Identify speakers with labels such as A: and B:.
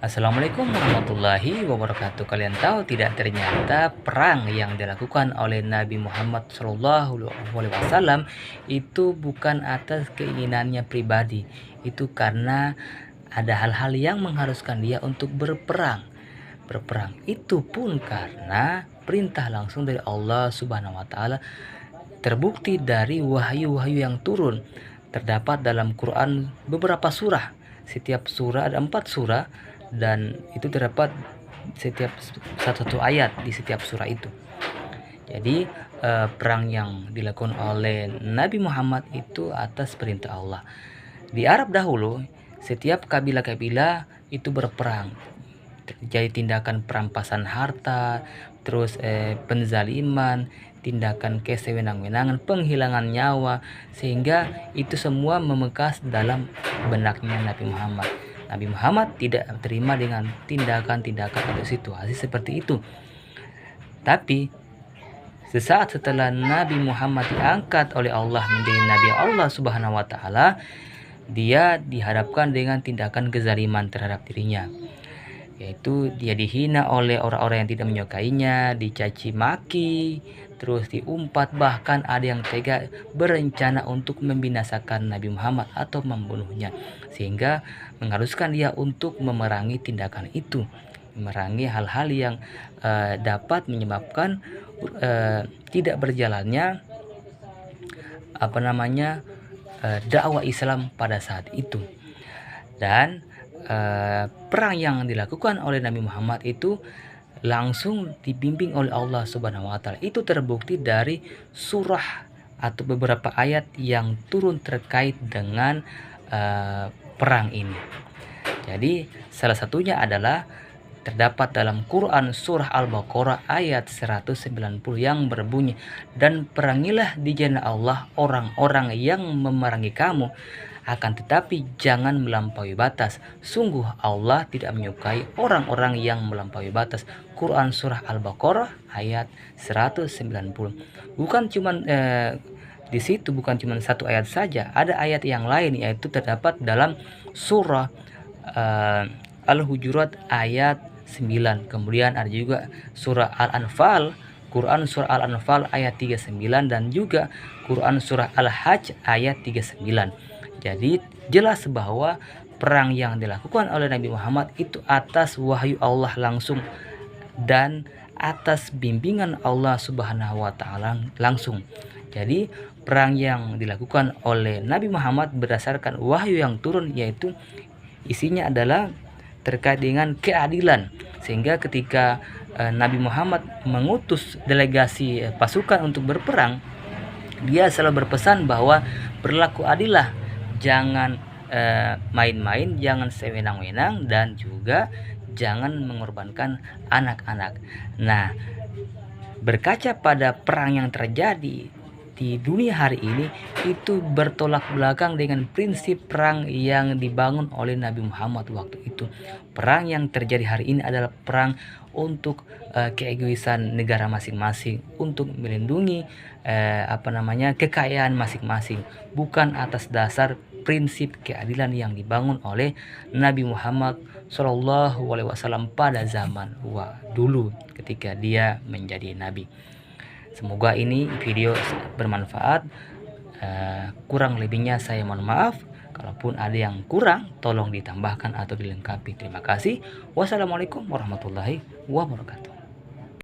A: Assalamualaikum warahmatullahi wabarakatuh. Kalian tahu tidak, ternyata perang yang dilakukan oleh Nabi Muhammad SAW itu bukan atas keinginannya pribadi. Itu karena ada hal-hal yang mengharuskan dia untuk berperang. Berperang itu pun karena perintah langsung dari Allah Subhanahu wa taala, terbukti dari wahyu-wahyu yang turun. Terdapat dalam Quran beberapa surah. Setiap surah ada 4 surah, dan itu terdapat setiap satu ayat di setiap surah itu. Jadi perang yang dilakukan oleh Nabi Muhammad itu atas perintah Allah. Di Arab dahulu, setiap kabilah-kabilah itu berperang. Terjadi tindakan perampasan harta, terus penzaliman, tindakan kesewenang-wenangan, penghilangan nyawa, sehingga itu semua membekas dalam benaknya Nabi Muhammad. Nabi Muhammad tidak terima dengan tindakan-tindakan atau situasi seperti itu. Tapi sesaat setelah Nabi Muhammad diangkat oleh Allah menjadi Nabi Allah Subhanahu wa taala, dia dihadapkan dengan tindakan kezaliman terhadap dirinya, yaitu dia dihina oleh orang-orang yang tidak menyukainya, dicaci maki, terus diumpat, bahkan ada yang tega berencana untuk membinasakan Nabi Muhammad atau membunuhnya, sehingga mengharuskan dia untuk memerangi tindakan itu, memerangi hal-hal yang dapat menyebabkan tidak berjalannya dakwah Islam pada saat itu. Dan perang yang dilakukan oleh Nabi Muhammad itu langsung dibimbing oleh Allah Subhanahu wa taala. Itu terbukti dari surah atau beberapa ayat yang turun terkait dengan perang ini. Jadi salah satunya adalah terdapat dalam Quran surah Al-Baqarah ayat 190 yang berbunyi, "Dan perangilah di jalan Allah orang-orang yang memerangi kamu, akan tetapi jangan melampaui batas. Sungguh Allah tidak menyukai orang-orang yang melampaui batas." Quran surah Al-Baqarah ayat 190. Bukan cuman di situ bukan cuma satu ayat saja, ada ayat yang lain, yaitu terdapat dalam surah Al-Hujurat ayat 9. Kemudian ada juga surah Al-Anfal, Quran surah Al-Anfal ayat 39, dan juga Quran surah Al-Hajj ayat 39. Jadi jelas bahwa perang yang dilakukan oleh Nabi Muhammad itu atas wahyu Allah langsung dan atas bimbingan Allah Subhanahu wa taala langsung. Jadi perang yang dilakukan oleh Nabi Muhammad berdasarkan wahyu yang turun, yaitu isinya adalah terkait dengan keadilan, sehingga ketika Nabi Muhammad mengutus delegasi pasukan untuk berperang, dia selalu berpesan bahwa berlaku adillah, jangan main-main, jangan sewenang-wenang, dan juga jangan mengorbankan anak-anak. Nah, berkaca pada perang yang terjadi di dunia hari ini, itu bertolak belakang dengan prinsip perang yang dibangun oleh Nabi Muhammad waktu itu. Perang yang terjadi hari ini adalah perang untuk keegoisan negara masing-masing, untuk melindungi kekayaan masing-masing, bukan atas dasar prinsip keadilan yang dibangun oleh Nabi Muhammad SAW pada zaman dulu ketika dia menjadi nabi. Semoga ini video bermanfaat. Kurang lebihnya saya mohon maaf. Kalaupun ada yang kurang, tolong ditambahkan atau dilengkapi. Terima kasih. Wassalamualaikum warahmatullahi wabarakatuh.